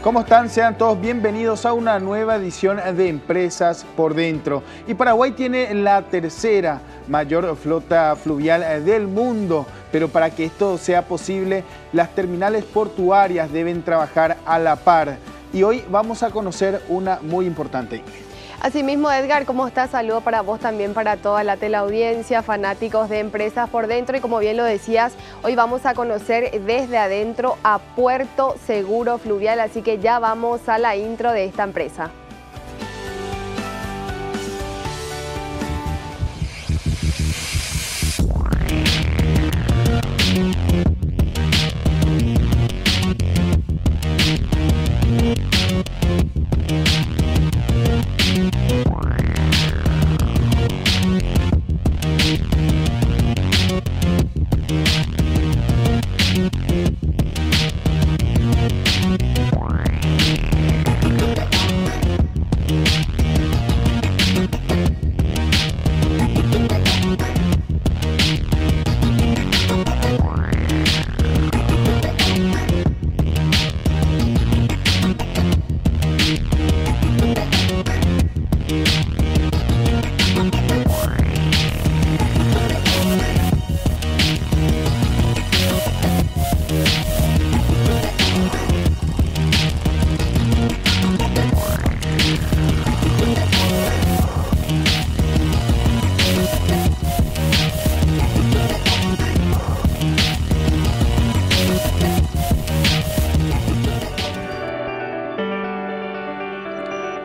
¿Cómo están? Sean todos bienvenidos a una nueva edición de Empresas por Dentro. Y Paraguay tiene la tercera mayor flota fluvial del mundo, pero para que esto sea posible, las terminales portuarias deben trabajar a la par. Y hoy vamos a conocer una muy importante. Asimismo, Edgar, ¿cómo estás? Saludo para vos también, para toda la teleaudiencia, fanáticos de Empresas por Dentro. Y como bien lo decías, hoy vamos a conocer desde adentro a Puerto Seguro Fluvial. Así que ya vamos a la intro de esta empresa.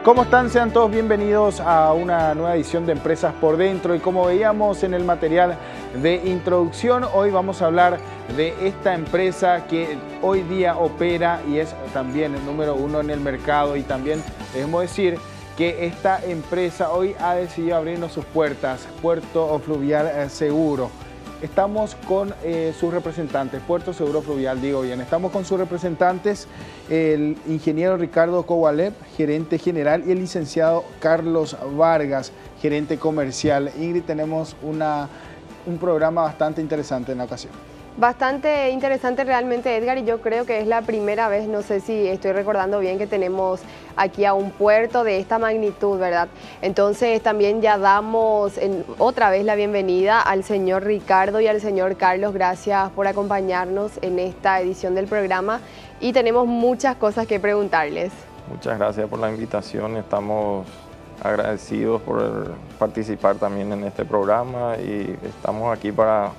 ¿Cómo están? Sean todos bienvenidos a una nueva edición de Empresas por Dentro. Y como veíamos en el material de introducción, hoy vamos a hablar de esta empresa que hoy día opera y es también el número uno en el mercado. Y también debemos decir que esta empresa hoy ha decidido abrirnos sus puertas, Puerto Fluvial Seguro. Estamos con sus representantes, Puerto Seguro Fluvial, digo bien. Estamos con sus representantes, el ingeniero Ricardo Kowalev, gerente general, y el licenciado Carlos Vargas, gerente comercial. Ingrid, tenemos un programa bastante interesante en la ocasión. Bastante interesante realmente, Edgar, y yo creo que es la primera vez, no sé si estoy recordando bien, que tenemos aquí a un puerto de esta magnitud, ¿verdad? Entonces también ya damos otra vez la bienvenida al señor Ricardo y al señor Carlos. Gracias por acompañarnos en esta edición del programa y tenemos muchas cosas que preguntarles. Muchas gracias por la invitación, estamos agradecidos por participar también en este programa y estamos aquí para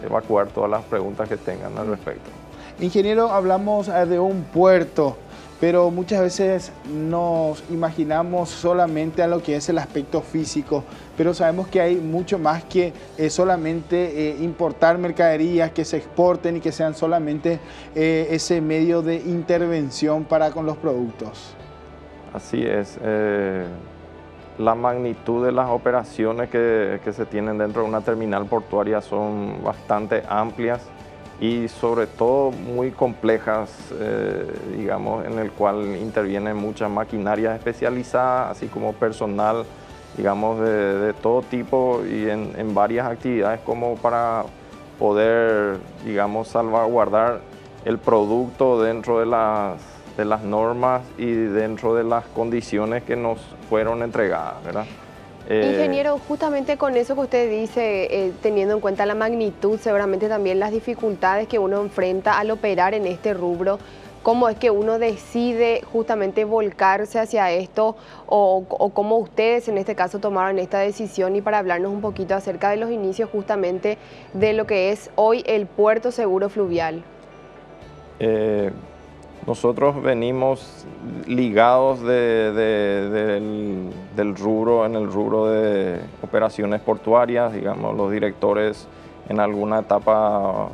evacuar todas las preguntas que tengan al respecto. Ingeniero, hablamos de un puerto, pero muchas veces nos imaginamos solamente a lo que es el aspecto físico, pero sabemos que hay mucho más que solamente importar mercaderías, que se exporten y que sean solamente ese medio de intervención para con los productos. Así es. La magnitud de las operaciones que se tienen dentro de una terminal portuaria son bastante amplias y sobre todo muy complejas, digamos, en el cual intervienen muchas maquinarias especializadas, así como personal, digamos, de todo tipo y en varias actividades como para poder, digamos, salvaguardar el producto dentro de las normas y dentro de las condiciones que nos fueron entregadas, ¿verdad? Ingeniero, justamente con eso que usted dice, teniendo en cuenta la magnitud, seguramente también las dificultades que uno enfrenta al operar en este rubro, ¿cómo es que uno decide justamente volcarse hacia esto o cómo ustedes en este caso tomaron esta decisión? Y para hablarnos un poquito acerca de los inicios justamente de lo que es hoy el Puerto Seguro Fluvial. Nosotros venimos ligados del rubro, en el rubro de operaciones portuarias, digamos, los directores en alguna etapa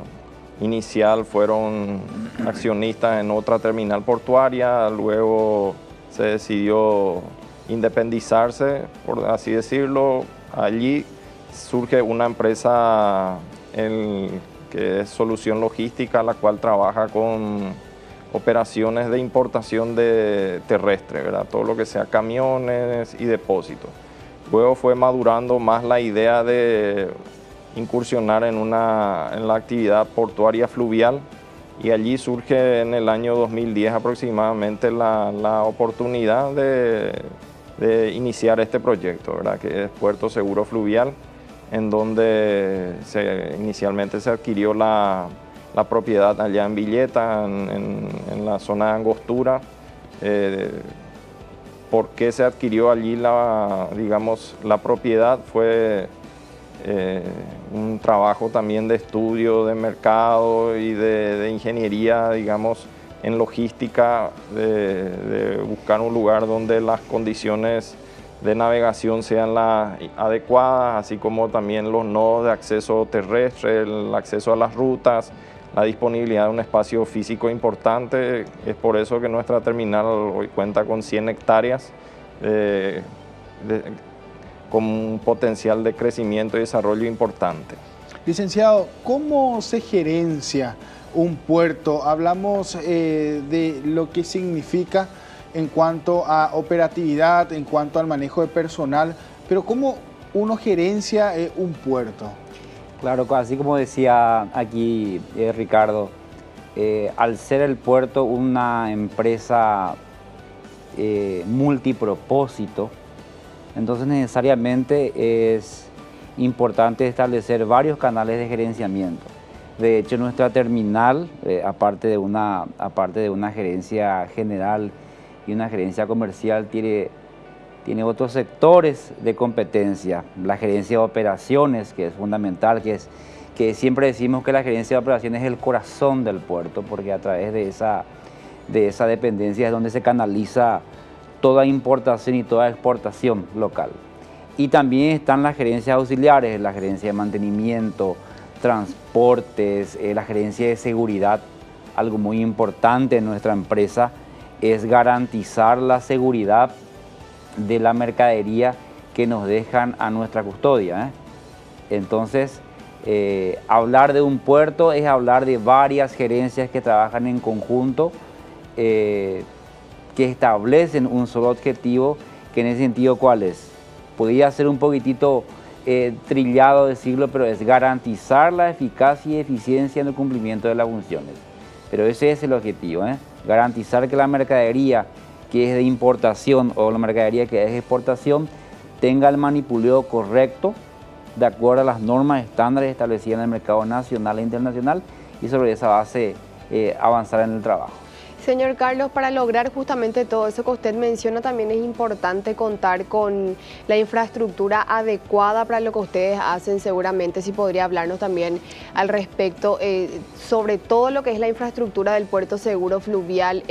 inicial fueron accionistas en otra terminal portuaria, luego se decidió independizarse, por así decirlo. Allí surge una empresa que es Solución Logística, la cual trabaja con operaciones de importación de terrestre, ¿verdad? Todo lo que sea camiones y depósitos. Luego fue madurando más la idea de incursionar en la actividad portuaria fluvial y allí surge en el año 2010 aproximadamente la oportunidad de iniciar este proyecto, ¿verdad? Que es Puerto Seguro Fluvial, en donde inicialmente se adquirió la propiedad allá en Villeta, en la zona de Angostura. ¿Por qué se adquirió allí la propiedad? Fue un trabajo también de estudio de mercado y de ingeniería, digamos, en logística, de buscar un lugar donde las condiciones de navegación sean las adecuadas, así como también los nodos de acceso terrestre, el acceso a las rutas, la disponibilidad de un espacio físico importante. Es por eso que nuestra terminal hoy cuenta con 100 hectáreas con un potencial de crecimiento y desarrollo importante. Licenciado, ¿cómo se gerencia un puerto? Hablamos de lo que significa en cuanto a operatividad, en cuanto al manejo de personal, pero ¿cómo uno gerencia un puerto? Claro, así como decía aquí Ricardo, al ser el puerto una empresa multipropósito, entonces necesariamente es importante establecer varios canales de gerenciamiento. De hecho, nuestra terminal, aparte de una gerencia general y una gerencia comercial, tiene otros sectores de competencia. La gerencia de operaciones, que es fundamental, que siempre decimos que la gerencia de operaciones es el corazón del puerto, porque a través de esa dependencia es donde se canaliza toda importación y toda exportación local. Y también están las gerencias auxiliares, la gerencia de mantenimiento, transportes, la gerencia de seguridad. Algo muy importante en nuestra empresa es garantizar la seguridad de la mercadería que nos dejan a nuestra custodia. Entonces, hablar de un puerto es hablar de varias gerencias que trabajan en conjunto, que establecen un solo objetivo, que en ese sentido, ¿cuál es? Podría ser un poquitito trillado decirlo, pero es garantizar la eficacia y eficiencia en el cumplimiento de las funciones. Pero ese es el objetivo, garantizar que la mercadería que es de importación o la mercadería que es de exportación tenga el manipuleo correcto de acuerdo a las normas estándares establecidas en el mercado nacional e internacional, y sobre esa base avanzar en el trabajo. Señor Carlos, para lograr justamente todo eso que usted menciona, también es importante contar con la infraestructura adecuada para lo que ustedes hacen. Seguramente, si podría hablarnos también al respecto, sobre todo lo que es la infraestructura del Puerto Seguro Fluvial,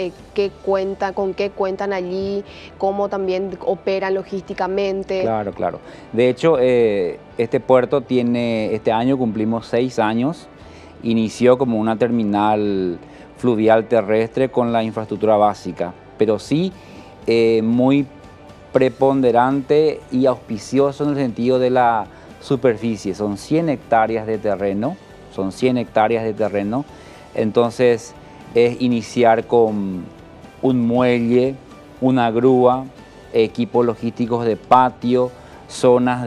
con qué cuentan allí, cómo también operan logísticamente. Claro. De hecho, este puerto este año cumplimos 6 años, inició como una terminal fluvial terrestre con la infraestructura básica, pero sí muy preponderante y auspicioso en el sentido de la superficie. Son 100 hectáreas de terreno, entonces es iniciar con un muelle, una grúa, equipos logísticos de patio, zona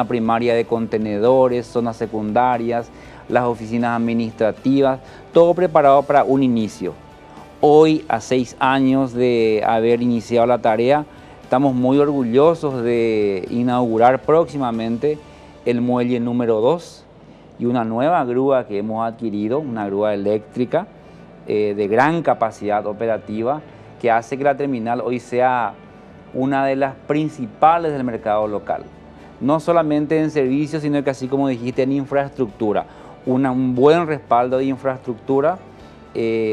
primaria de contenedores, zonas secundarias, las oficinas administrativas, todo preparado para un inicio. Hoy, a 6 años de haber iniciado la tarea, estamos muy orgullosos de inaugurar próximamente el muelle número 2 y una nueva grúa que hemos adquirido, una grúa eléctrica de gran capacidad operativa, que hace que la terminal hoy sea una de las principales del mercado local. No solamente en servicios, sino que, así como dijiste, en infraestructura. Un buen respaldo de infraestructura,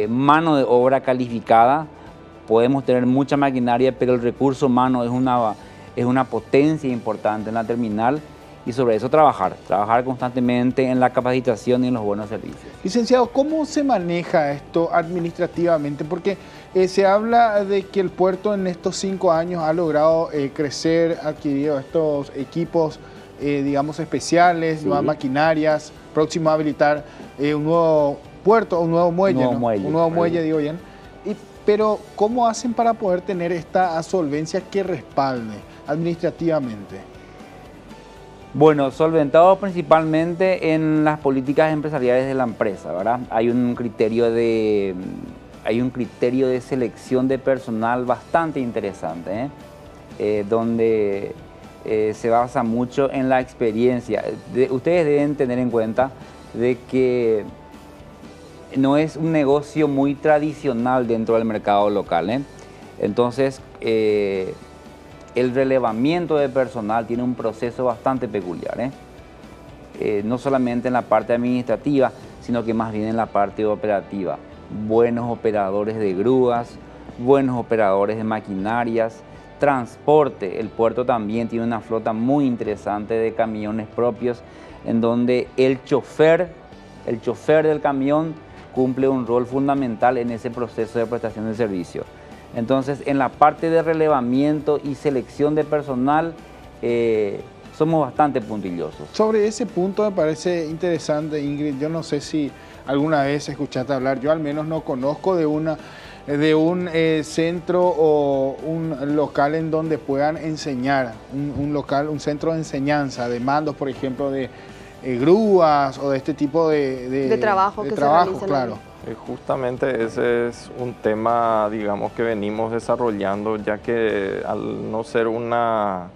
mano de obra calificada. Podemos tener mucha maquinaria, pero el recurso humano es una potencia importante en la terminal, y sobre eso trabajar constantemente en la capacitación y en los buenos servicios. Licenciado, ¿cómo se maneja esto administrativamente? Porque se habla de que el puerto en estos 5 años ha logrado crecer, ha adquirido estos equipos, digamos, especiales, nuevas maquinarias, próximo a habilitar un nuevo puerto, un nuevo muelle, un nuevo muelle, digo bien. Pero, ¿cómo hacen para poder tener esta solvencia que respalde administrativamente? Bueno, solventados principalmente en las políticas empresariales de la empresa, ¿verdad? Hay un criterio de selección de personal bastante interesante, donde se basa mucho en la experiencia. Ustedes deben tener en cuenta de que no es un negocio muy tradicional dentro del mercado local, Entonces, el relevamiento de personal tiene un proceso bastante peculiar, no solamente en la parte administrativa, sino que más bien en la parte operativa. Buenos operadores de grúas, buenos operadores de maquinarias, transporte. El puerto también tiene una flota muy interesante de camiones propios, en donde el chofer del camión cumple un rol fundamental en ese proceso de prestación de servicio. Entonces, en la parte de relevamiento y selección de personal, somos bastante puntillosos. Sobre ese punto me parece interesante, Ingrid. Yo no sé si alguna vez escuchaste hablar, yo al menos no conozco de un centro o un local en donde puedan enseñar, un centro de enseñanza de mandos, por ejemplo, de grúas o de este tipo de trabajo que trabajo, se claro. Justamente ese es un tema, digamos, que venimos desarrollando, ya que al no ser una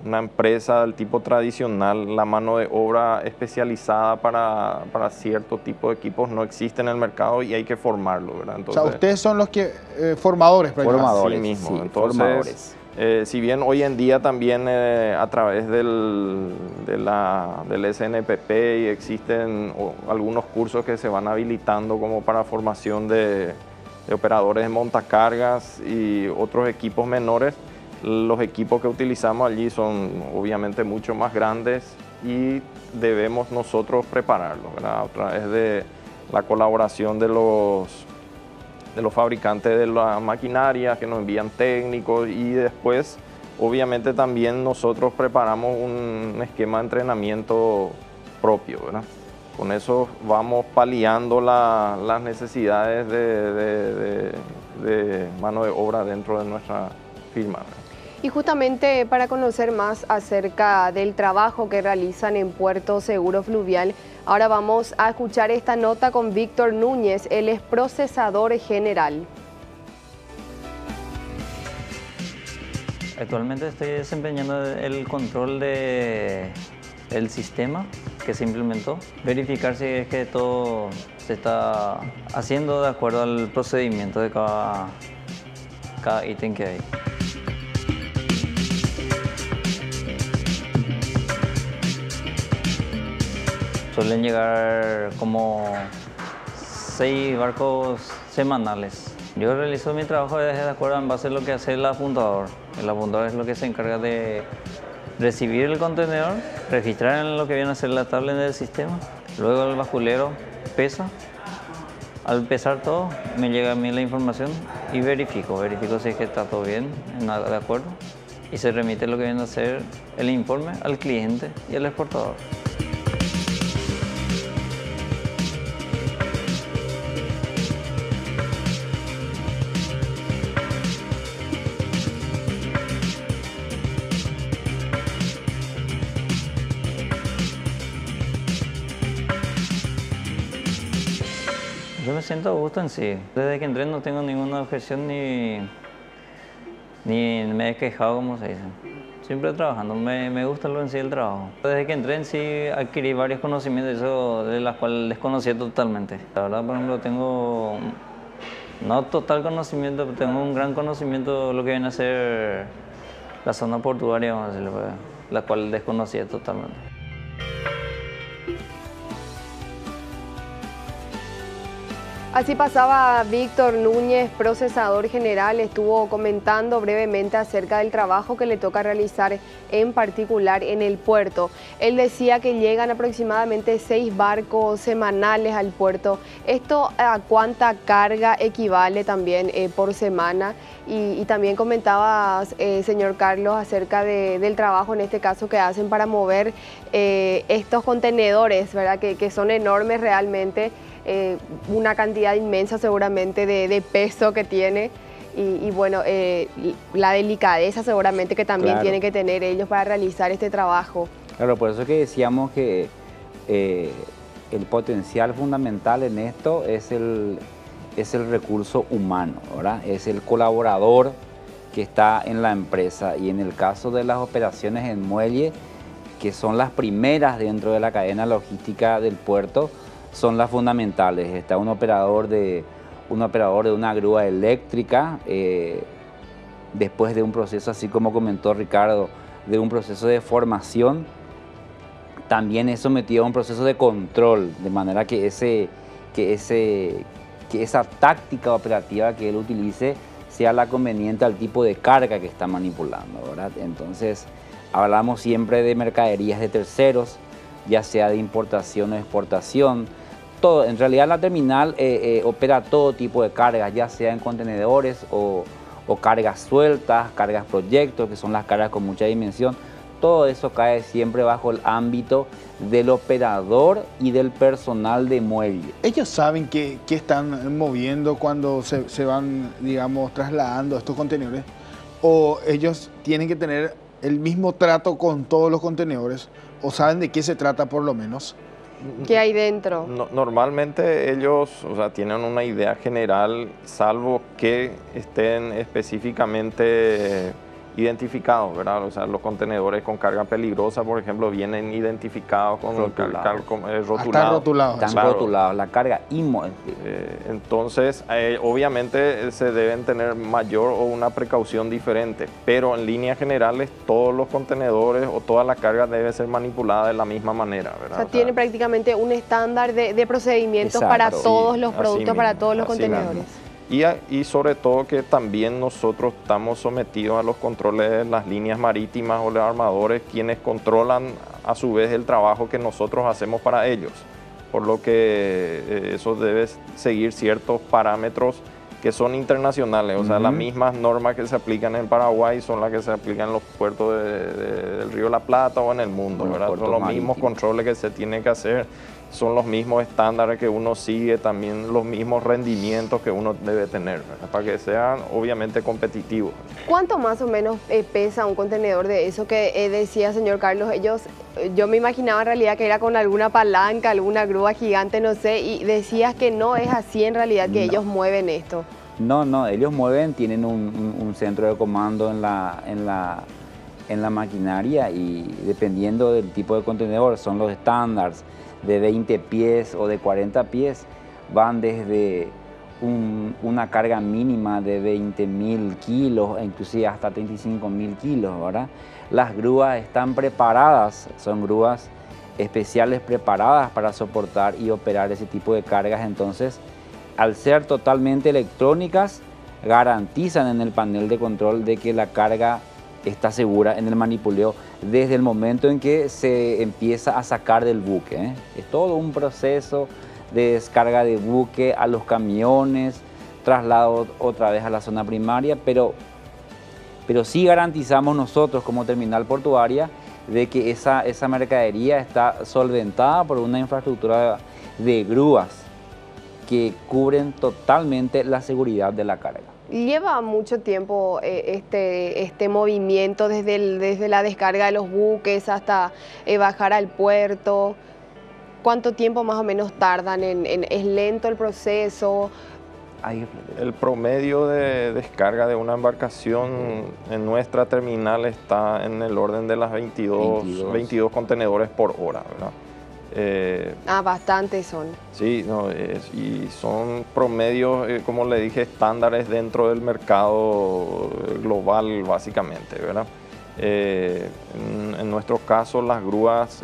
empresa del tipo tradicional, la mano de obra especializada para cierto tipo de equipos no existe en el mercado y hay que formarlo, ¿verdad? Entonces, o sea, ustedes son los que formadores, formadores, sí mismo. Sí, entonces, formadores. Si bien hoy en día también a través del SNPP y existen algunos cursos que se van habilitando como para formación de operadores de montacargas y otros equipos menores, los equipos que utilizamos allí son obviamente mucho más grandes y debemos nosotros prepararlos, ¿verdad? A través de la colaboración de los fabricantes de la maquinaria que nos envían técnicos y después obviamente también nosotros preparamos un esquema de entrenamiento propio, ¿verdad? Con eso vamos paliando las necesidades de mano de obra dentro de nuestra firma, ¿verdad? Y justamente para conocer más acerca del trabajo que realizan en Puerto Seguro Fluvial, ahora vamos a escuchar esta nota con Víctor Núñez, él es procesador general. Actualmente estoy desempeñando el control del sistema que se implementó, verificar si es que todo se está haciendo de acuerdo al procedimiento de cada ítem que hay. Suelen llegar como 6 barcos semanales. Yo realizo mi trabajo de acuerdo en base a lo que hace el apuntador. El apuntador es lo que se encarga de recibir el contenedor, registrar en lo que viene a ser la tabla del sistema. Luego el basculero pesa. Al pesar todo, me llega a mí la información y verifico si es que está todo bien, de acuerdo. Y se remite lo que viene a ser el informe al cliente y al exportador. Yo me siento a gusto en sí. Desde que entré no tengo ninguna objeción ni me he quejado, como se dice. Siempre trabajando, me gusta lo en sí el trabajo. Desde que entré en sí adquirí varios conocimientos de los cuales desconocía totalmente. La verdad, por ejemplo, tengo, no total conocimiento, pero tengo un gran conocimiento de lo que viene a ser la zona portuaria, vamos a decirlo, la cual desconocía totalmente. Así pasaba Víctor Núñez, procesador general, estuvo comentando brevemente acerca del trabajo que le toca realizar en particular en el puerto. Él decía que llegan aproximadamente 6 barcos semanales al puerto. ¿Esto a cuánta carga equivale también por semana? Y también comentaba, señor Carlos, acerca del trabajo en este caso que hacen para mover estos contenedores, ¿verdad? Que son enormes realmente. Una cantidad inmensa seguramente de peso que tiene Y bueno, la delicadeza seguramente que también Claro. tienen que tener ellos para realizar este trabajo. Claro, por eso que decíamos que el potencial fundamental en esto es el recurso humano, ¿verdad? Es el colaborador que está en la empresa, y en el caso de las operaciones en muelle, que son las primeras dentro de la cadena logística del puerto, son las fundamentales. Está un operador de una grúa eléctrica, después de un proceso, así como comentó Ricardo, de un proceso de formación, también es sometido a un proceso de control, de manera que esa táctica operativa que él utilice sea la conveniente al tipo de carga que está manipulando, ¿verdad? Entonces, hablamos siempre de mercaderías de terceros, ya sea de importación o exportación. Todo, en realidad la terminal opera todo tipo de cargas, ya sea en contenedores o cargas sueltas, cargas proyectos, que son las cargas con mucha dimensión. Todo eso cae siempre bajo el ámbito del operador y del personal de muelle. ¿Ellos saben qué están moviendo cuando se van, digamos, trasladando estos contenedores? ¿O ellos tienen que tener el mismo trato con todos los contenedores? ¿O saben de qué se trata por lo menos? ¿Qué hay dentro? Normalmente ellos, o sea, tienen una idea general, salvo que estén específicamente identificados, ¿verdad? O sea, los contenedores con carga peligrosa, por ejemplo, vienen identificados con Rotulados. rotulados. Están rotulados. Están Claro. rotulados, la carga inmóvil. Entonces, obviamente se deben tener mayor o una precaución diferente, pero en líneas generales todos los contenedores o toda la carga debe ser manipulada de la misma manera, ¿verdad? O sea, tiene prácticamente un estándar de procedimientos Exacto. para Sí, todos los así productos, para mismo, todos los así contenedores. mismo. Y sobre todo que también nosotros estamos sometidos a los controles de las líneas marítimas o los armadores, quienes controlan a su vez el trabajo que nosotros hacemos para ellos. Por lo que eso debe seguir ciertos parámetros que son internacionales. O sea, las mismas normas que se aplican en Paraguay son las que se aplican en los puertos del Río de la Plata o en el mundo, Los ¿verdad? Son puertos los mismos marítimos. controles que se tienen que hacer. Son los mismos estándares que uno sigue, también los mismos rendimientos que uno debe tener, ¿verdad? Para que sean obviamente competitivos. ¿Cuánto más o menos pesa un contenedor de eso que decía señor Carlos? Yo me imaginaba en realidad que era con alguna palanca, alguna grúa gigante, no sé, y decías que no es así en realidad que ellos mueven esto. No, ellos mueven, tienen un centro de comando en la maquinaria, y dependiendo del tipo de contenedor, son los estándares de 20 pies o de 40 pies, van desde una carga mínima de 20.000 kilos e inclusive hasta 35.000 kilos, ¿verdad? Las grúas están preparadas, son grúas especiales preparadas para soportar y operar ese tipo de cargas. Entonces, al ser totalmente electrónicas, garantizan en el panel de control de que la carga está segura en el manipuleo desde el momento en que se empieza a sacar del buque, ¿eh? Es todo un proceso de descarga de buque a los camiones, traslado otra vez a la zona primaria, pero sí garantizamos nosotros como terminal portuaria de que esa mercadería está solventada por una infraestructura de grúas que cubren totalmente la seguridad de la carga. Lleva mucho tiempo este movimiento desde la descarga de los buques hasta bajar al puerto. ¿Cuánto tiempo más o menos tardan? ¿Es lento el proceso? El promedio de descarga de una embarcación en nuestra terminal está en el orden de las 22 contenedores por hora, ¿verdad? Bastantes son. Sí, y son promedios, como le dije, estándares dentro del mercado global, básicamente, ¿verdad? En nuestro caso, las grúas,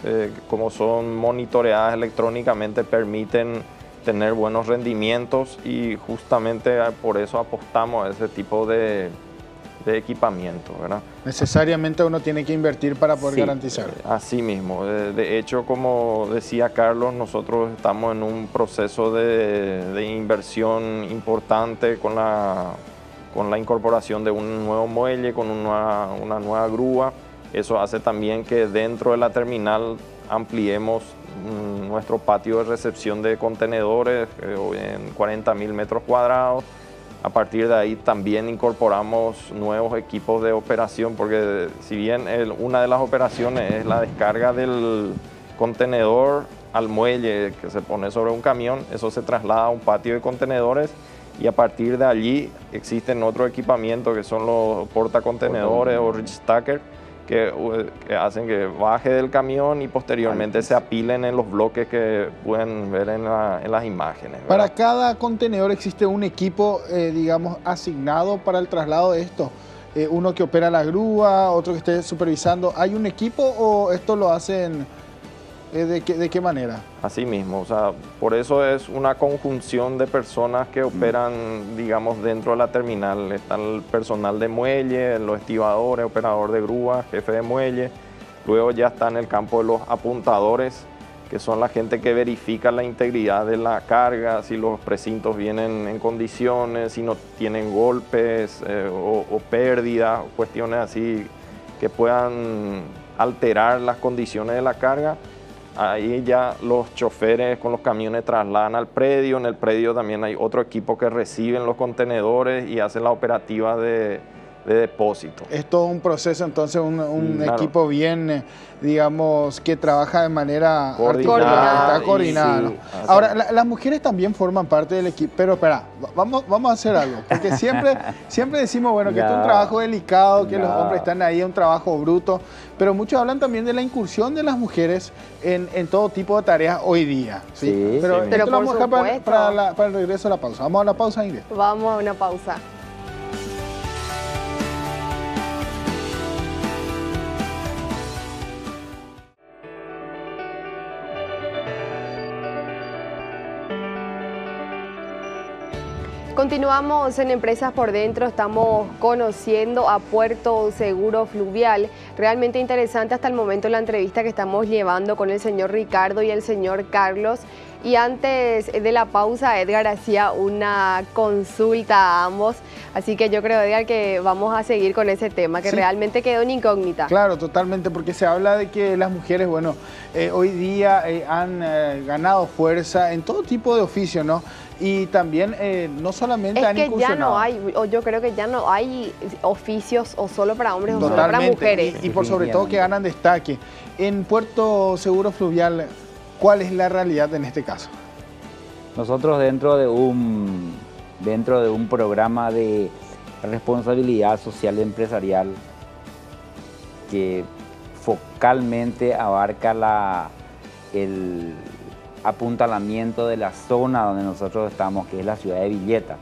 como son monitoreadas electrónicamente, permiten tener buenos rendimientos, y justamente por eso apostamos a ese tipo de equipamiento, ¿verdad? Necesariamente uno tiene que invertir para poder Sí, garantizar. así mismo. De hecho, como decía Carlos, nosotros estamos en un proceso de inversión importante con la incorporación de un nuevo muelle, con una nueva grúa. Eso hace también que dentro de la terminal ampliemos nuestro patio de recepción de contenedores en 40.000 metros cuadrados. A partir de ahí también incorporamos nuevos equipos de operación, porque si bien una de las operaciones es la descarga del contenedor al muelle que se pone sobre un camión, eso se traslada a un patio de contenedores y a partir de allí existen otros equipamientos que son los portacontenedores o reach stacker que hacen que baje del camión y posteriormente se apilen en los bloques que pueden ver en las imágenes, ¿verdad? Para cada contenedor existe un equipo, digamos, asignado para el traslado de esto. Uno que opera la grúa, otro que esté supervisando. ¿Hay un equipo o esto lo hacen de qué manera? Así mismo, o sea, por eso es una conjunción de personas que operan, digamos, dentro de la terminal. Está el personal de muelle, los estibadores, operador de grúa, jefe de muelle. Luego ya está en el campo de los apuntadores, que son la gente que verifica la integridad de la carga, si los precintos vienen en condiciones, si no tienen golpes o pérdidas, cuestiones así que puedan alterar las condiciones de la carga. Ahí ya los choferes con los camiones trasladan al predio. En el predio también hay otro equipo que reciben los contenedores y hacen la operativa de depósito. Es todo un proceso, entonces un Claro. equipo bien, digamos, que trabaja de manera Coordinada, está coordinada, y ¿no? sí, Ahora, las mujeres también forman parte del equipo, pero espera, vamos a hacer algo, porque siempre decimos, bueno, que esto es un No. trabajo delicado, que los No. hombres están ahí, un trabajo bruto, pero muchos hablan también de la incursión de las mujeres en todo tipo de tareas hoy día, ¿sí? Sí, Pero sí. esto Pero lo por vamos a dejar supuesto. para el regreso a la pausa. Vamos a la pausa, Ingrid. Vamos a una pausa. Continuamos en Empresas por Dentro, estamos conociendo a Puerto Seguro Fluvial. Realmente interesante hasta el momento la entrevista que estamos llevando con el señor Ricardo y el señor Carlos. Y antes de la pausa, Edgar hacía una consulta a ambos, así que yo creo, Edgar, que vamos a seguir con ese tema, que Sí. realmente quedó en incógnita. Claro, totalmente, porque se habla de que las mujeres, bueno, hoy día han ganado fuerza en todo tipo de oficios, ¿no? Y también no solamente Es han que ya incursionado. no hay, o yo creo que ya no hay oficios o solo para hombres o solo para Totalmente, mujeres. y por sobre todo que ganan destaque. En Puerto Seguro Fluvial, ¿cuál es la realidad en este caso? Nosotros dentro de un programa de responsabilidad social empresarial que focalmente abarca el apuntalamiento de la zona donde nosotros estamos, que es la ciudad de Villeta.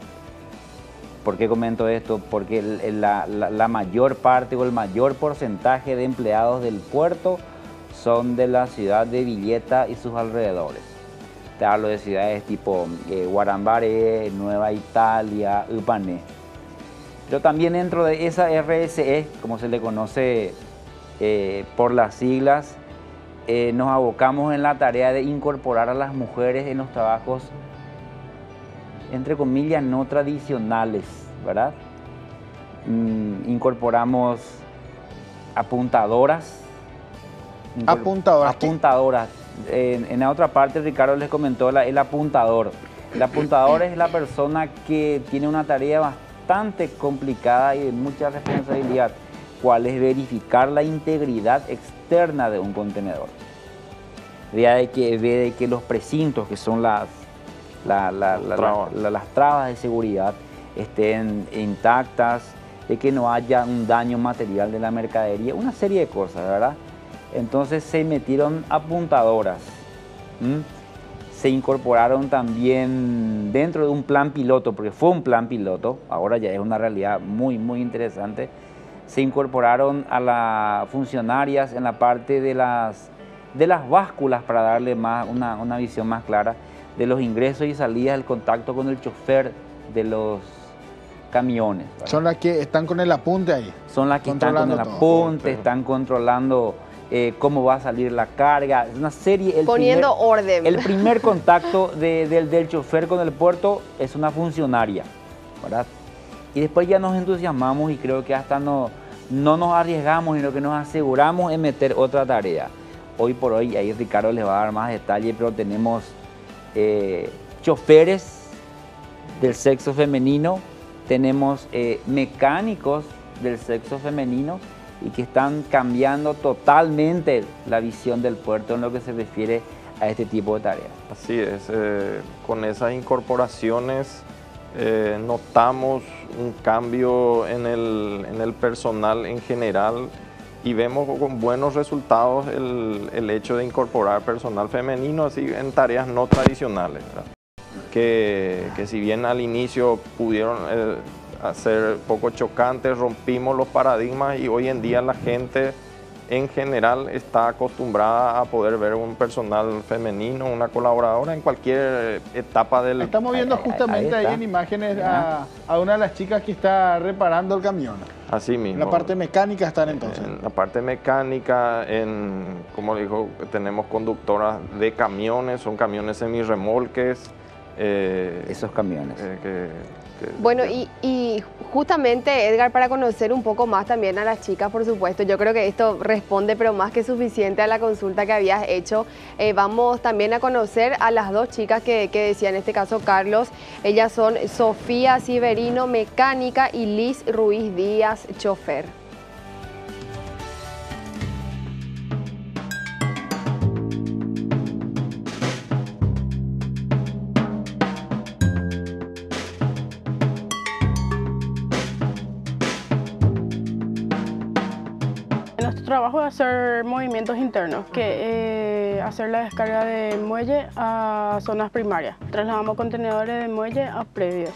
¿Por qué comento esto? Porque la mayor parte o el mayor porcentaje de empleados del puerto son de la ciudad de Villeta y sus alrededores. Te hablo de ciudades tipo Guarambaré, Nueva Italia, Upané. Pero también dentro de esa RSE, como se le conoce por las siglas, nos abocamos en la tarea de incorporar a las mujeres en los trabajos, entre comillas, no tradicionales, ¿verdad? Incorporamos apuntadoras. Apuntadoras. Apuntadoras. En la otra parte, Ricardo les comentó el apuntador. El apuntador es la persona que tiene una tarea bastante complicada y de mucha responsabilidad, cuál es verificar la integridad externa de un contenedor. Ve de que los precintos, que son las trabas de seguridad, estén intactas, de que no haya un daño material de la mercadería, una serie de cosas, ¿verdad? Entonces se metieron apuntadoras. Se incorporaron también dentro de un plan piloto, porque fue un plan piloto, ahora ya es una realidad muy, muy interesante. Se incorporaron a las funcionarias en la parte de las básculas para darle una visión más clara de los ingresos y salidas, del contacto con el chofer de los camiones, ¿verdad? Son las que están con el apunte ahí. Son las que están con el Controlando todo. apunte, están controlando cómo va a salir la carga. Es una serie. Poniendo orden. El primer contacto del chofer con el puerto es una funcionaria, ¿verdad? Y después ya nos entusiasmamos y creo que hasta no nos arriesgamos, sino que nos aseguramos en meter otra tarea. Hoy por hoy, ahí Ricardo les va a dar más detalle, pero tenemos choferes del sexo femenino tenemos mecánicos del sexo femenino y que están cambiando totalmente la visión del puerto en lo que se refiere a este tipo de tareas. Así es, con esas incorporaciones notamos un cambio en el personal en general y vemos con buenos resultados el hecho de incorporar personal femenino así en tareas no tradicionales, ¿verdad? Que si bien al inicio pudieron ser poco chocantes, rompimos los paradigmas y hoy en día la gente en general está acostumbrada a poder ver un personal femenino, una colaboradora en cualquier etapa del... Estamos viendo justamente ahí en imágenes a una de las chicas que está reparando el camión. Así mismo. En la parte mecánica están entonces. En la parte mecánica, como dijo, tenemos conductoras de camiones, son camiones semirremolques. Esos camiones. Bueno, y justamente, Edgar, para conocer un poco más también a las chicas, por supuesto, yo creo que esto responde, pero más que suficiente a la consulta que habías hecho. Vamos también a conocer a las dos chicas que decía, en este caso Carlos. Ellas son Sofía Severino, mecánica, y Liz Ruiz Díaz, chofer. Nuestro trabajo es hacer movimientos internos, que hacer la descarga de muelle a zonas primarias. Trasladamos contenedores de muelle a predios.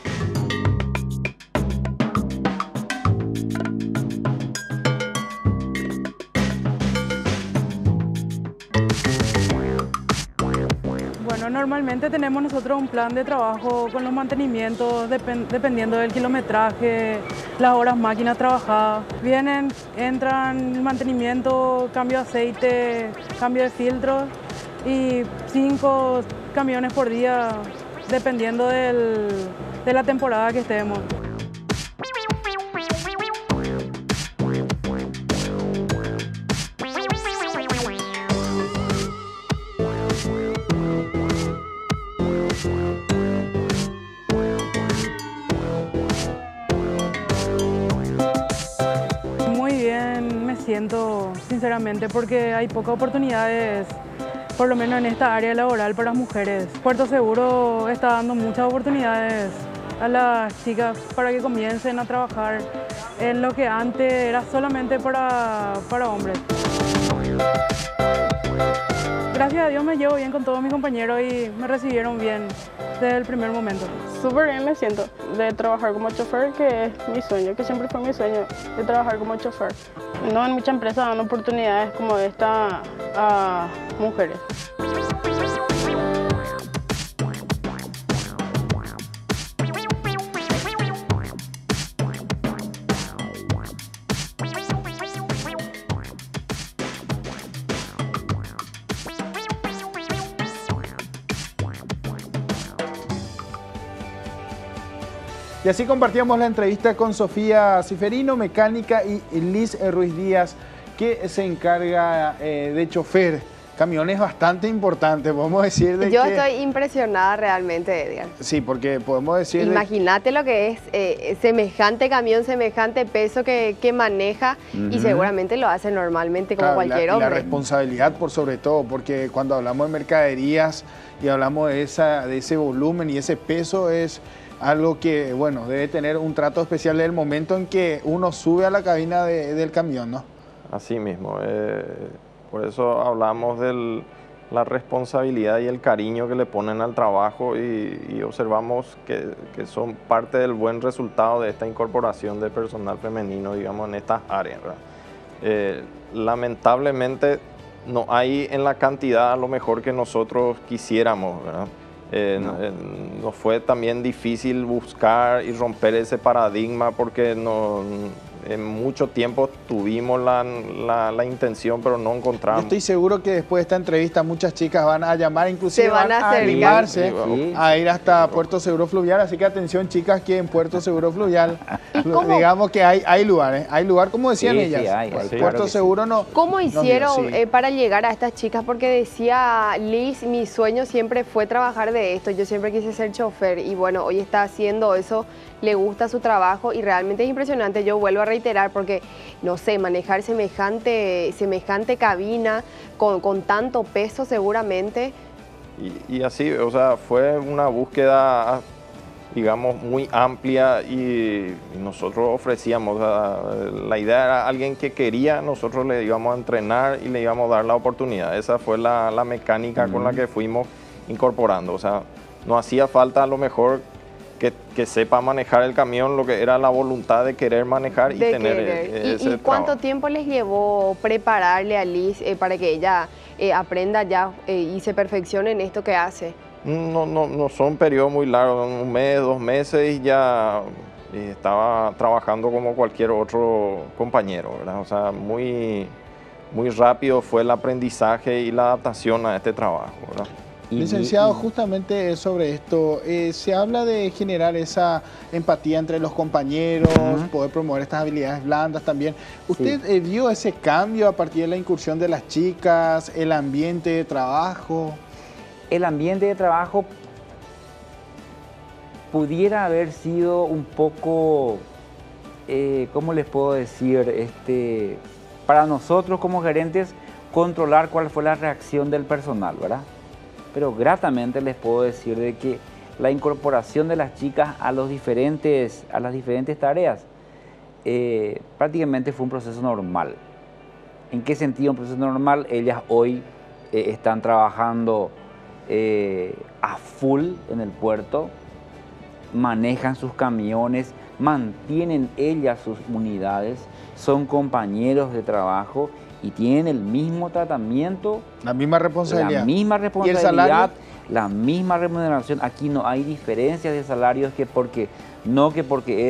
Bueno, normalmente tenemos nosotros un plan de trabajo con los mantenimientos dependiendo del kilometraje, las horas máquina trabajadas. Vienen, entran mantenimiento, cambio de aceite, cambio de filtros y 5 camiones por día dependiendo de la temporada que estemos. Siento sinceramente porque hay pocas oportunidades, por lo menos en esta área laboral, para mujeres. Puerto Seguro está dando muchas oportunidades a las chicas para que comiencen a trabajar en lo que antes era solamente para hombres. Gracias a Dios me llevo bien con todos mis compañeros y me recibieron bien desde el primer momento. Súper bien me siento de trabajar como chofer, que es mi sueño, que siempre fue mi sueño, de trabajar como chofer. No en muchas empresas dan oportunidades como esta a mujeres. Y así compartíamos la entrevista con Sofía Severino, mecánica, y Liz Ruiz Díaz, que se encarga de chofer. Camiones bastante importantes, podemos decir de Yo estoy impresionada realmente, Edgar. Sí, porque podemos decir... Imagínate lo que es semejante camión, semejante peso que maneja y seguramente lo hace normalmente como cualquier hombre. Y la responsabilidad por sobre todo, porque cuando hablamos de mercaderías y hablamos de ese volumen y ese peso es algo que, bueno, debe tener un trato especial desde el momento en que uno sube a la cabina del camión, ¿no? Así mismo. Por eso hablamos de la responsabilidad y el cariño que le ponen al trabajo y observamos que son parte del buen resultado de esta incorporación de personal femenino, digamos, en estas áreas, ¿verdad? Lamentablemente no hay en la cantidad a lo mejor que nosotros quisiéramos, ¿verdad? Nos fue también difícil buscar y romper ese paradigma porque en mucho tiempo tuvimos la intención, pero no encontramos. Yo estoy seguro que después de esta entrevista muchas chicas van a llamar, inclusive Se van a animarse sí. a ir hasta Puerto Seguro Fluvial. Así que atención, chicas, que en Puerto Seguro Fluvial, digamos que hay lugares. Hay lugar, como decían Sí, ellas. sí, hay, Puerto claro que Seguro no. ¿Cómo hicieron sí. para llegar a estas chicas? Porque decía Liz, mi sueño siempre fue trabajar de esto, yo siempre quise ser chofer y bueno, hoy está haciendo eso, le gusta su trabajo y realmente es impresionante. Yo vuelvo a reiterar porque, no sé, manejar semejante cabina con tanto peso seguramente. Y así, o sea, fue una búsqueda, digamos, muy amplia y nosotros ofrecíamos, o sea, la idea era alguien que quería, nosotros le íbamos a entrenar y le íbamos a dar la oportunidad. Esa fue la mecánica con la que fuimos incorporando. O sea, no hacía falta a lo mejor que sepa manejar el camión, lo que era la voluntad de querer manejar y tener ese ¿Y cuánto trabajo. tiempo les llevó prepararle a Liz para que ella aprenda ya y se perfeccione en esto que hace? No son periodos muy largos, 1 mes, 2 meses y ya estaba trabajando como cualquier otro compañero, ¿verdad? O sea, muy rápido fue el aprendizaje y la adaptación a este trabajo, ¿verdad? Licenciado, justamente sobre esto, se habla de generar esa empatía entre los compañeros, poder promover estas habilidades blandas también. ¿Usted vio ese cambio a partir de la incursión de las chicas, el ambiente de trabajo? El ambiente de trabajo pudiera haber sido un poco, ¿cómo les puedo decir? Para nosotros como gerentes, controlar cuál fue la reacción del personal, ¿verdad? Pero gratamente les puedo decir de que la incorporación de las chicas a las diferentes tareas prácticamente fue un proceso normal. ¿En qué sentido un proceso normal? Ellas hoy están trabajando a full en el puerto, manejan sus camiones, mantienen ellas sus unidades, son compañeros de trabajo y tienen el mismo tratamiento, La misma responsabilidad. la misma ¿Y el responsabilidad, salario? la misma remuneración. Aquí no hay diferencias de salarios que porque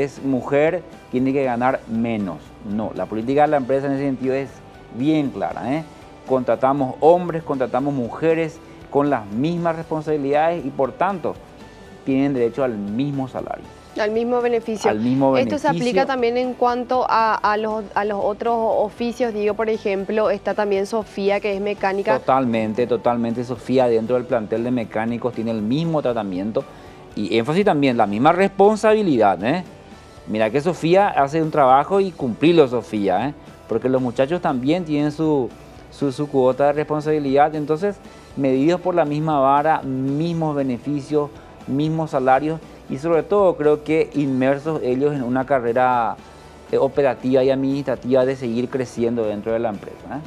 es mujer tiene que ganar menos. No, la política de la empresa en ese sentido es bien clara, ¿eh? Contratamos hombres, contratamos mujeres con las mismas responsabilidades y por tanto tienen derecho al mismo salario. Al mismo beneficio. Al mismo Esto se beneficio. aplica también en cuanto a los otros oficios. Digo, por ejemplo, está también Sofía, que es mecánica. Totalmente. Sofía dentro del plantel de mecánicos tiene el mismo tratamiento y énfasis también, la misma responsabilidad, ¿eh? Mira que Sofía hace un trabajo y cumplirlo, Sofía, ¿eh? Porque los muchachos también tienen su cuota de responsabilidad, entonces medidos por la misma vara, mismos beneficios, mismos salarios y sobre todo creo que inmersos ellos en una carrera operativa y administrativa de seguir creciendo dentro de la empresa, ¿eh?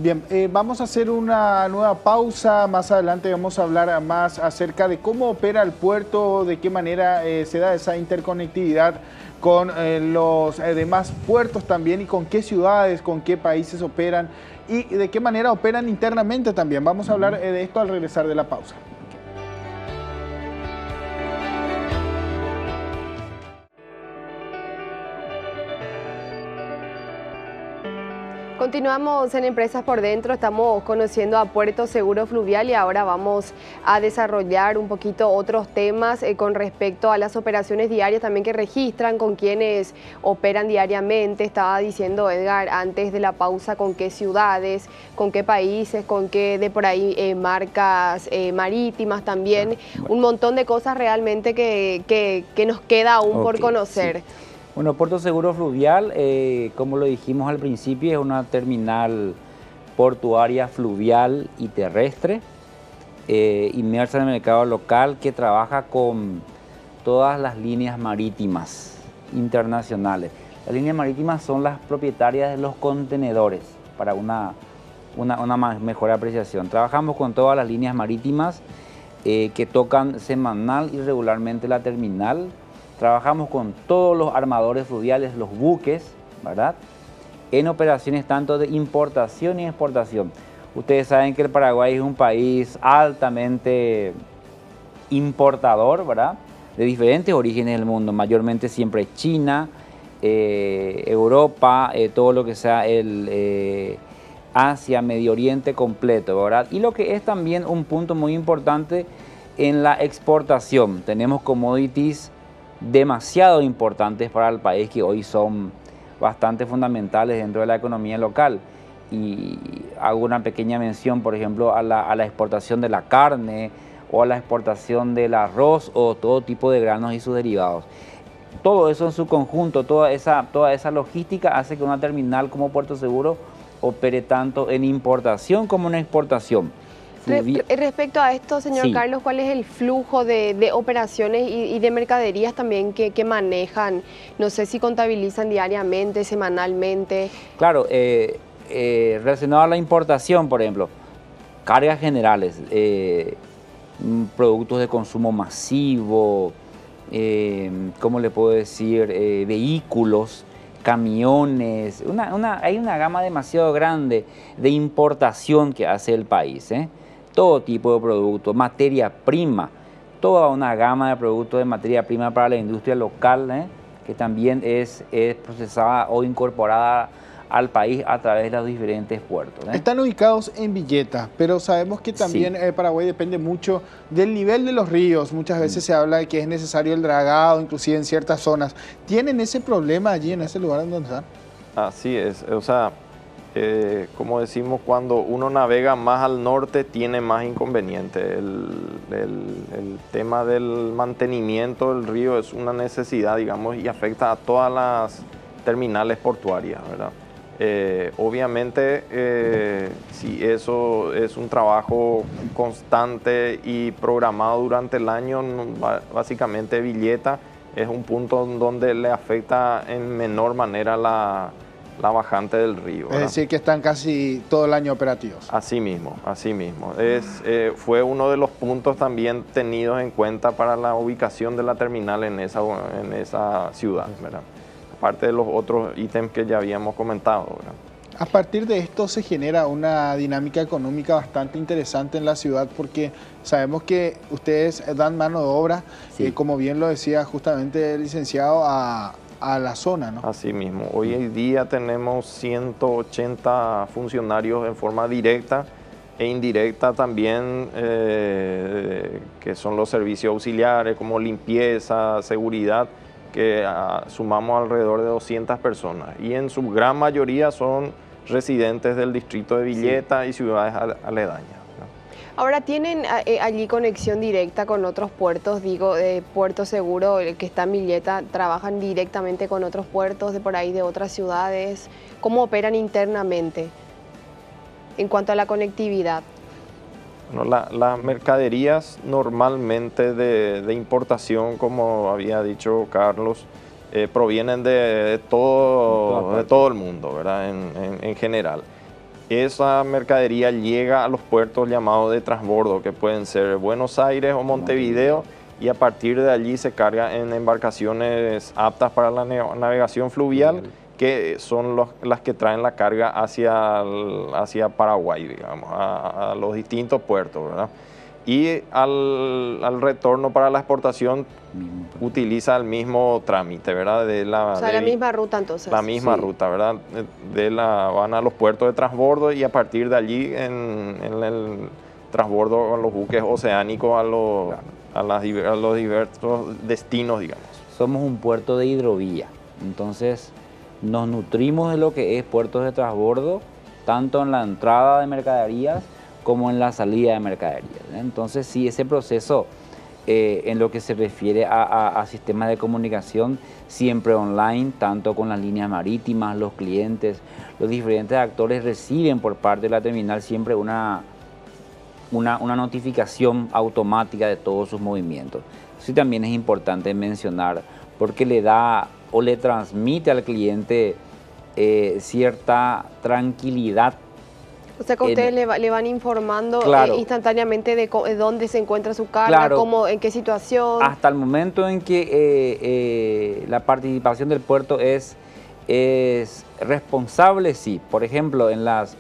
Bien, vamos a hacer una nueva pausa. Más adelante vamos a hablar más acerca de cómo opera el puerto, de qué manera se da esa interconectividad con los demás puertos también y con qué ciudades, con qué países operan y de qué manera operan internamente también. Vamos a hablar de esto al regresar de la pausa. Continuamos en Empresas por Dentro, estamos conociendo a Puerto Seguro Fluvial y ahora vamos a desarrollar un poquito otros temas con respecto a las operaciones diarias también que registran, con quienes operan diariamente. Estaba diciendo Edgar antes de la pausa con qué ciudades, con qué países, con qué de por ahí marcas marítimas también. Un montón de cosas realmente que nos queda aún por conocer. Sí. Bueno, Puerto Seguro Fluvial, como lo dijimos al principio, es una terminal portuaria fluvial y terrestre, inmersa en el mercado local que trabaja con todas las líneas marítimas internacionales. Las líneas marítimas son las propietarias de los contenedores, para una mejor apreciación. Trabajamos con todas las líneas marítimas que tocan semanal y regularmente la terminal. Trabajamos con todos los armadores fluviales, los buques, ¿verdad? En operaciones tanto de importación y exportación. Ustedes saben que el Paraguay es un país altamente importador, ¿verdad? De diferentes orígenes del mundo, mayormente siempre China, Europa, todo lo que sea el Asia, Medio Oriente completo, ¿verdad? Y lo que es también un punto muy importante en la exportación. Tenemos commodities demasiado importantes para el país que hoy son bastante fundamentales dentro de la economía local. Y hago una pequeña mención, por ejemplo, a la exportación de la carne o a la exportación del arroz o todo tipo de granos y sus derivados. Todo eso en su conjunto, toda esa logística hace que una terminal como Puerto Seguro opere tanto en importación como en exportación. Respecto a esto, señor Sí. Carlos, ¿cuál es el flujo de operaciones y de mercaderías también que manejan? No sé si contabilizan diariamente, semanalmente. Claro, relacionado a la importación, por ejemplo, cargas generales, productos de consumo masivo, ¿cómo le puedo decir? Vehículos, camiones, hay una gama demasiado grande de importación que hace el país, ¿eh? Todo tipo de productos, materia prima, toda una gama de productos de materia prima para la industria local, ¿eh? Que también es procesada o incorporada al país a través de los diferentes puertos, ¿eh? Están ubicados en Villeta, pero sabemos que también Sí. Paraguay depende mucho del nivel de los ríos. Muchas veces se habla de que es necesario el dragado, inclusive en ciertas zonas. ¿Tienen ese problema allí en ese lugar donde están? Así es, o sea, como decimos, cuando uno navega más al norte tiene más inconveniente. El tema del mantenimiento del río es una necesidad, digamos, y afecta a todas las terminales portuarias, ¿verdad? Obviamente, si eso es un trabajo constante y programado durante el año, básicamente Villeta es un punto donde le afecta en menor manera la bajante del río, ¿verdad? Es decir, que están casi todo el año operativos. Así mismo, así mismo. Fue uno de los puntos también tenidos en cuenta para la ubicación de la terminal en esa ciudad, ¿verdad? Aparte de los otros ítems que ya habíamos comentado, ¿verdad? A partir de esto se genera una dinámica económica bastante interesante en la ciudad porque sabemos que ustedes dan mano de obra, Sí. como bien lo decía justamente el licenciado, a la zona, ¿no? Así mismo. Hoy en día tenemos 180 funcionarios en forma directa e indirecta también, que son los servicios auxiliares como limpieza, seguridad, que sumamos alrededor de 200 personas. Y en su gran mayoría son residentes del distrito de Villeta y ciudades aledañas, ¿no? Ahora, ¿tienen allí conexión directa con otros puertos? Digo, Puerto Seguro, el que está en Villeta, ¿trabajan directamente con otros puertos de por ahí, de otras ciudades? ¿Cómo operan internamente en cuanto a la conectividad? Bueno, las mercaderías normalmente de importación, como había dicho Carlos, provienen de todo el mundo, ¿verdad? En general. Esa mercadería llega a los puertos llamados de transbordo, que pueden ser Buenos Aires o Montevideo, y a partir de allí se carga en embarcaciones aptas para la navegación fluvial, que son las que traen la carga hacia Paraguay, digamos, a los distintos puertos, ¿verdad? Y al retorno para la exportación utiliza el mismo trámite, ¿verdad? O sea, la misma ruta entonces. La misma ruta, ¿verdad? Van a los puertos de transbordo y a partir de allí en el transbordo con los buques oceánicos a los diversos destinos, digamos. Somos un puerto de hidrovía, entonces nos nutrimos de lo que es puertos de transbordo, tanto en la entrada de mercaderías como en la salida de mercaderías. Entonces, sí, ese proceso, en lo que se refiere a sistemas de comunicación, siempre online, tanto con las líneas marítimas, los clientes, los diferentes actores reciben por parte de la terminal siempre una notificación automática de todos sus movimientos. Sí, también es importante mencionar porque le da o le transmite al cliente cierta tranquilidad. O sea que ustedes le van informando Claro. Instantáneamente de dónde se encuentra su carga, Claro. en qué situación. Hasta el momento en que la participación del puerto es responsable, sí. Por ejemplo, en las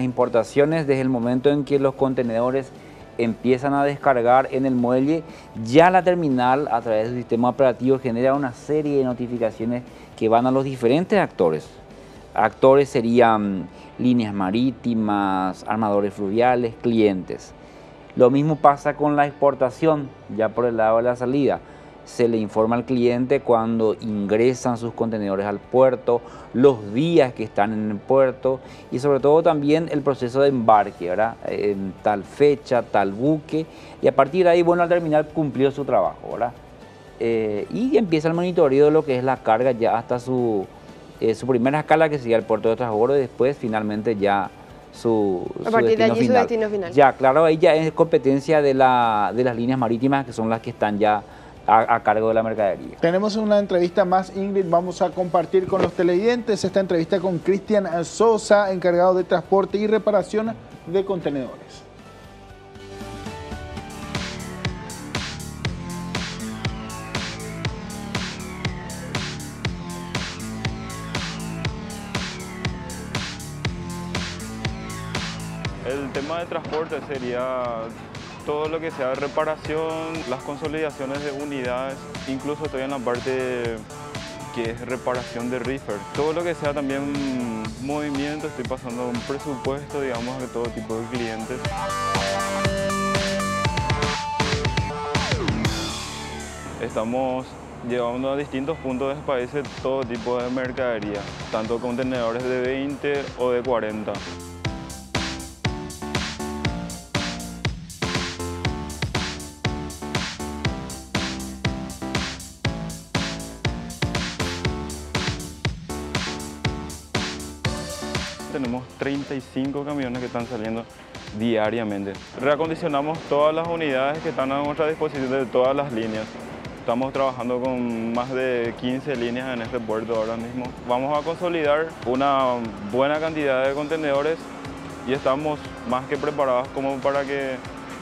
importaciones, desde el momento en que los contenedores empiezan a descargar en el muelle, ya la terminal a través del sistema operativo genera una serie de notificaciones que van a los diferentes actores. Actores serían líneas marítimas, armadores fluviales, clientes. Lo mismo pasa con la exportación, ya por el lado de la salida. Se le informa al cliente cuando ingresan sus contenedores al puerto, los días que están en el puerto y sobre todo también el proceso de embarque, ¿verdad? En tal fecha, tal buque, y a partir de ahí, bueno, al terminal cumplió su trabajo, ¿verdad? Y empieza el monitoreo de lo que es la carga ya hasta su primera escala, que sería el puerto de transbordo, y después finalmente ya a partir de allí su destino final. Ya, claro, ahí ya es competencia de las líneas marítimas, que son las que están ya a cargo de la mercadería. Tenemos una entrevista más, Ingrid, vamos a compartir con los televidentes esta entrevista con Cristian Sosa, encargado de transporte y reparación de contenedores. El tema de transporte sería todo lo que sea reparación, las consolidaciones de unidades, incluso estoy en la parte que es reparación de reefer. Todo lo que sea también movimiento, estoy pasando un presupuesto, digamos, de todo tipo de clientes. Estamos llevando a distintos puntos del país todo tipo de mercadería, tanto contenedores de 20 o de 40. Tenemos 35 camiones que están saliendo diariamente. Reacondicionamos todas las unidades que están a nuestra disposición de todas las líneas. Estamos trabajando con más de 15 líneas en este puerto ahora mismo. Vamos a consolidar una buena cantidad de contenedores y estamos más que preparados como para que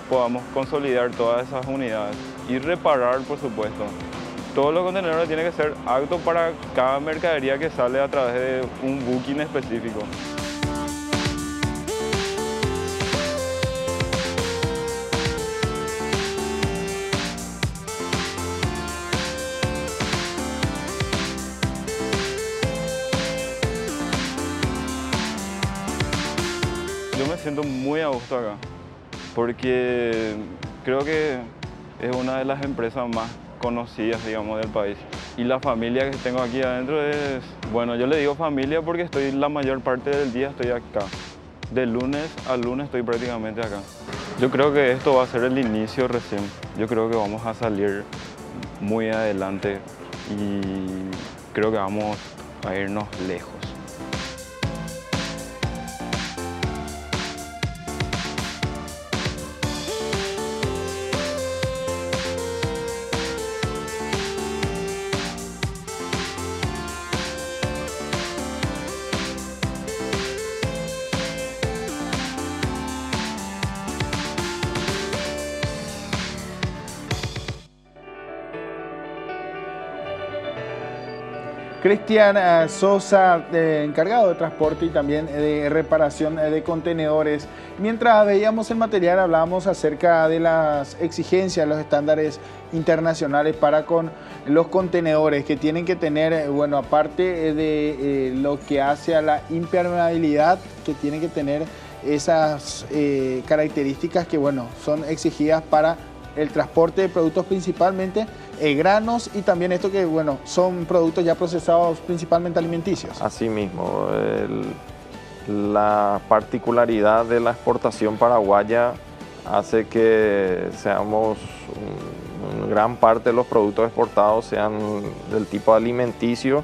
podamos consolidar todas esas unidades y reparar, por supuesto. Todos los contenedores tienen que ser aptos para cada mercadería que sale a través de un booking específico. Yo me siento muy a gusto acá, porque creo que es una de las empresas más conocidas, digamos, del país. Y la familia que tengo aquí adentro es, bueno, yo le digo familia porque estoy la mayor parte del día estoy acá. De lunes a lunes estoy prácticamente acá. Yo creo que esto va a ser el inicio recién. Yo creo que vamos a salir muy adelante y creo que vamos a irnos lejos. Cristian Sosa, encargado de transporte y también de reparación de contenedores. Mientras veíamos el material, hablábamos acerca de las exigencias, los estándares internacionales para con los contenedores que tienen que tener, bueno, aparte de lo que hace a la impermeabilidad, que tienen que tener esas características que, bueno, son exigidas para el transporte de productos, principalmente granos, y también esto que, bueno, son productos ya procesados principalmente alimenticios. Así mismo, la particularidad de la exportación paraguaya hace que seamos, gran parte de los productos exportados sean del tipo alimenticio,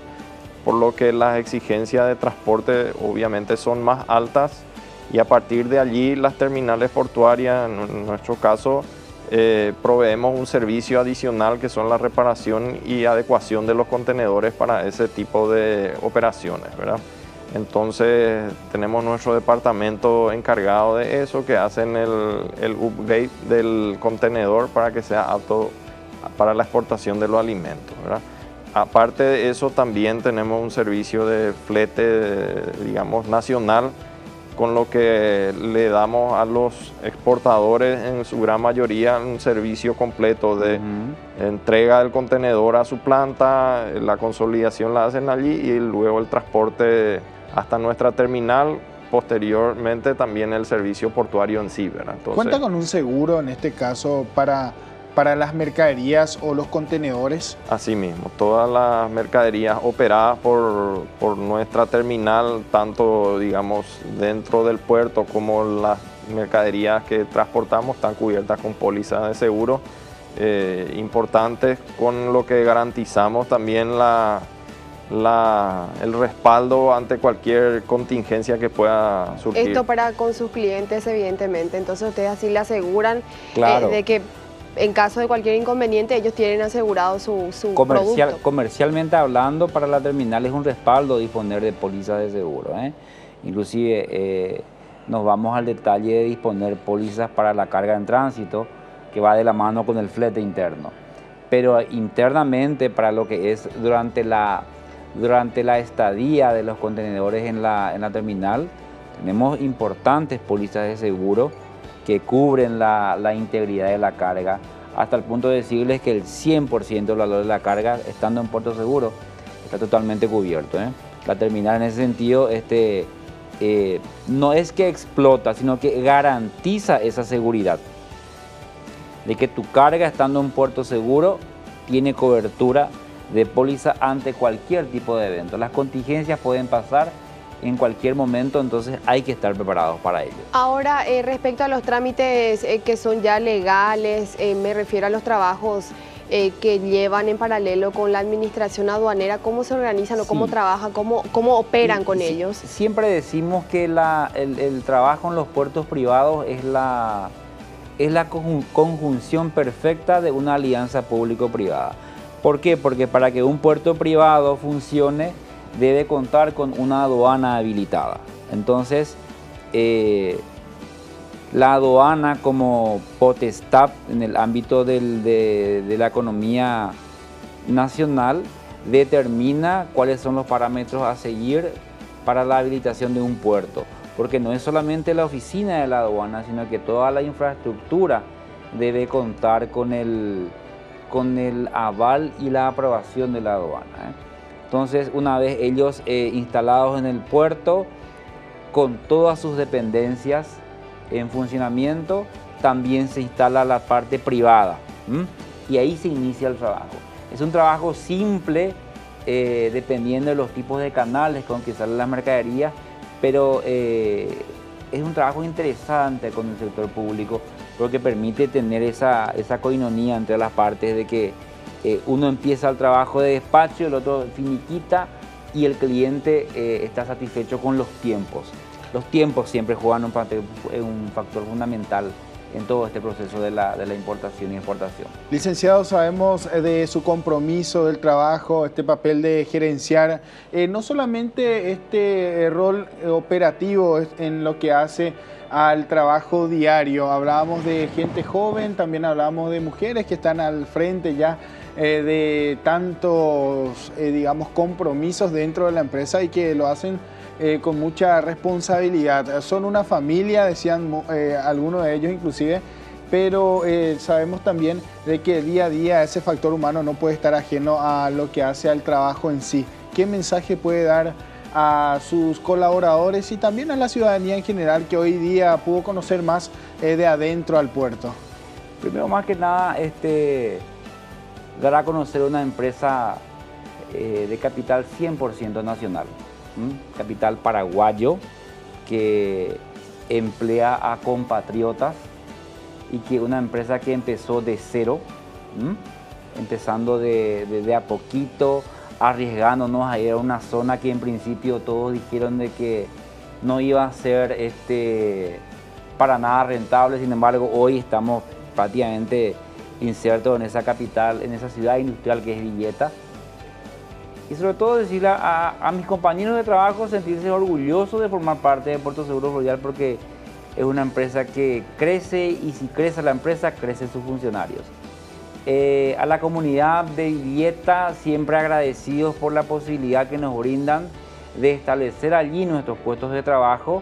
por lo que las exigencias de transporte obviamente son más altas, y a partir de allí las terminales portuarias, en nuestro caso, proveemos un servicio adicional que son la reparación y adecuación de los contenedores para ese tipo de operaciones, ¿verdad? Entonces tenemos nuestro departamento encargado de eso, que hacen el upgrade del contenedor para que sea apto para la exportación de los alimentos, ¿verdad? Aparte de eso, también tenemos un servicio de flete, digamos, nacional, con lo que le damos a los exportadores en su gran mayoría un servicio completo de entrega del contenedor a su planta, la consolidación la hacen allí y luego el transporte hasta nuestra terminal, posteriormente también el servicio portuario en sí, ¿verdad? Entonces, ¿cuenta con un seguro en este caso para las mercaderías o los contenedores? Así mismo, todas las mercaderías operadas por nuestra terminal, tanto digamos dentro del puerto como las mercaderías que transportamos, están cubiertas con pólizas de seguro importantes, con lo que garantizamos también el respaldo ante cualquier contingencia que pueda surgir. Esto para con sus clientes, evidentemente. Entonces ustedes así le aseguran Claro. de que en caso de cualquier inconveniente ellos tienen asegurado su producto. Comercialmente hablando, para la terminal es un respaldo disponer de pólizas de seguro, ¿eh? Inclusive nos vamos al detalle de disponer pólizas para la carga en tránsito, que va de la mano con el flete interno. Pero internamente, para lo que es durante la estadía de los contenedores en la terminal, tenemos importantes pólizas de seguro que cubren la integridad de la carga, hasta el punto de decirles que el 100% del valor de la carga, estando en puerto seguro, está totalmente cubierto, ¿eh? La terminal en ese sentido no es que explota, sino que garantiza esa seguridad de que tu carga, estando en puerto seguro, tiene cobertura de póliza ante cualquier tipo de evento. Las contingencias pueden pasar en cualquier momento, entonces hay que estar preparados para ello. Ahora, respecto a los trámites que son ya legales, me refiero a los trabajos que llevan en paralelo con la administración aduanera, ¿cómo se organizan o cómo trabajan, cómo operan con ellos? Siempre decimos que el trabajo en los puertos privados es la conjunción perfecta de una alianza público-privada. ¿Por qué? Porque para que un puerto privado funcione, debe contar con una aduana habilitada. Entonces, la aduana como potestad en el ámbito de la economía nacional determina cuáles son los parámetros a seguir para la habilitación de un puerto. Porque no es solamente la oficina de la aduana, sino que toda la infraestructura debe contar con el aval y la aprobación de la aduana, ¿eh? Entonces, una vez ellos instalados en el puerto, con todas sus dependencias en funcionamiento, también se instala la parte privada, y ahí se inicia el trabajo. Es un trabajo simple, dependiendo de los tipos de canales con que salen las mercaderías, pero es un trabajo interesante con el sector público, porque permite tener esa coinonía entre las partes de que uno empieza el trabajo de despacho, el otro finiquita y el cliente está satisfecho con los tiempos. Los tiempos siempre juegan un factor fundamental en todo este proceso de la importación y exportación. Licenciado, sabemos de su compromiso del trabajo, este papel de gerenciar, no solamente este rol operativo en lo que hace al trabajo diario. Hablábamos de gente joven, también hablábamos de mujeres que están al frente ya de tantos, digamos, compromisos dentro de la empresa y que lo hacen con mucha responsabilidad. Son una familia, decían algunos de ellos inclusive, pero sabemos también de que día a día ese factor humano no puede estar ajeno a lo que hace al trabajo en sí. ¿Qué mensaje puede dar a sus colaboradores y también a la ciudadanía en general que hoy día pudo conocer más de adentro al puerto? Primero, más que nada, dar a conocer una empresa de capital 100% nacional, capital paraguayo, que emplea a compatriotas y que una empresa que empezó de cero, empezando de a poquito, arriesgándonos a ir a una zona que en principio todos dijeron de que no iba a ser para nada rentable. Sin embargo, hoy estamos prácticamente insertos en esa capital, en esa ciudad industrial que es Villeta. Y sobre todo decirle a mis compañeros de trabajo sentirse orgullosos de formar parte de Puerto Seguro Florial, porque es una empresa que crece, y si crece la empresa, crecen sus funcionarios. A la comunidad de Villeta, siempre agradecidos por la posibilidad que nos brindan de establecer allí nuestros puestos de trabajo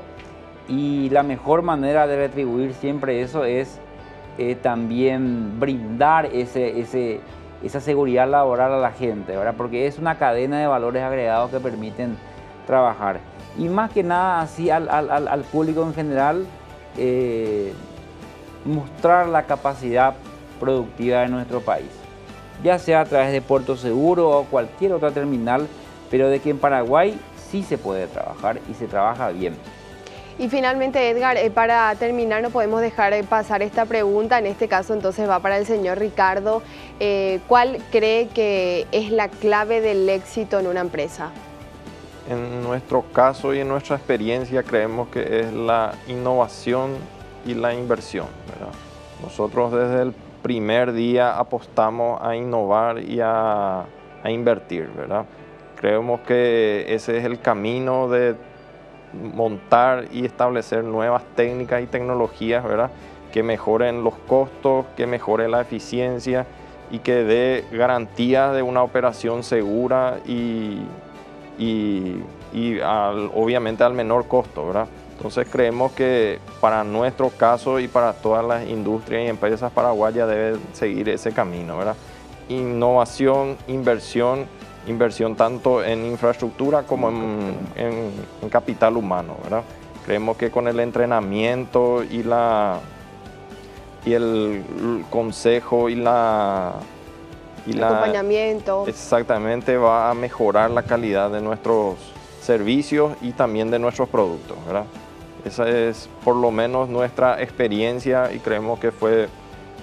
Y la mejor manera de retribuir siempre eso es también brindar esa seguridad laboral a la gente, ¿verdad? Porque es una cadena de valores agregados que permiten trabajar. Y más que nada, así al público en general, mostrar la capacidad productiva de nuestro país, ya sea a través de Puerto Seguro o cualquier otra terminal, pero de que en Paraguay sí se puede trabajar y se trabaja bien. Y finalmente, Edgar, para terminar no podemos dejar pasar esta pregunta, en este caso entonces va para el señor Ricardo. ¿Cuál cree que es la clave del éxito en una empresa? En nuestro caso y en nuestra experiencia creemos que es la innovación y la inversión, ¿verdad? Nosotros desde el primer día apostamos a innovar y a invertir, ¿verdad? Creemos que ese es el camino de montar y establecer nuevas técnicas y tecnologías, ¿verdad? Que mejoren los costos, que mejore la eficiencia y que dé garantías de una operación segura y obviamente al menor costo, ¿verdad? Entonces creemos que para nuestro caso y para todas las industrias y empresas paraguayas debe seguir ese camino, ¿verdad? Innovación, inversión tanto en infraestructura como en capital humano, ¿verdad? Creemos que con el entrenamiento y el consejo y el acompañamiento. Exactamente, va a mejorar la calidad de nuestros servicios y también de nuestros productos, ¿verdad? Esa es por lo menos nuestra experiencia y creemos que fue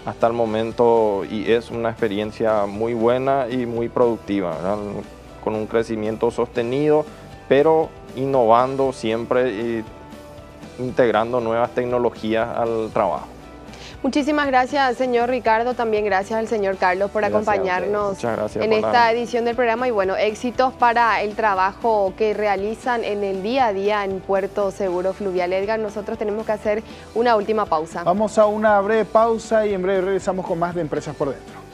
hasta el momento y es una experiencia muy buena y muy productiva, ¿verdad? Con un crecimiento sostenido, pero innovando siempre y integrando nuevas tecnologías al trabajo. Muchísimas gracias, señor Ricardo. También gracias al señor Carlos por acompañarnos en esta edición del programa. Y bueno, éxitos para el trabajo que realizan en el día a día en Puerto Seguro Fluvial. Edgar, nosotros tenemos que hacer una última pausa. Vamos a una breve pausa y en breve regresamos con más de Empresas por Dentro.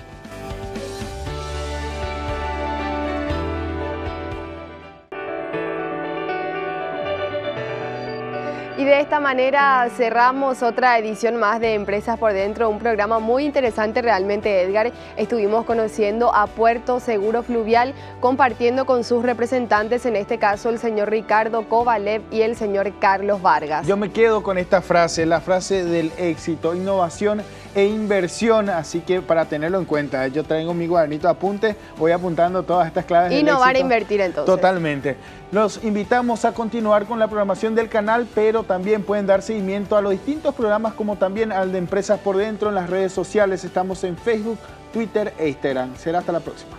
Y de esta manera cerramos otra edición más de Empresas por Dentro, un programa muy interesante realmente, Edgar. Estuvimos conociendo a Puerto Seguro Fluvial, compartiendo con sus representantes, en este caso el señor Ricardo Kovalev y el señor Carlos Vargas. Yo me quedo con esta frase, la frase del éxito, innovación e inversión, así que para tenerlo en cuenta, yo traigo mi cuadernito de apunte, voy apuntando todas estas claves del Innovar e éxito. invertir entonces. Totalmente. Los invitamos a continuar con la programación del canal, pero también pueden dar seguimiento a los distintos programas como también al de Empresas por Dentro en las redes sociales. Estamos en Facebook, Twitter e Instagram. Será hasta la próxima.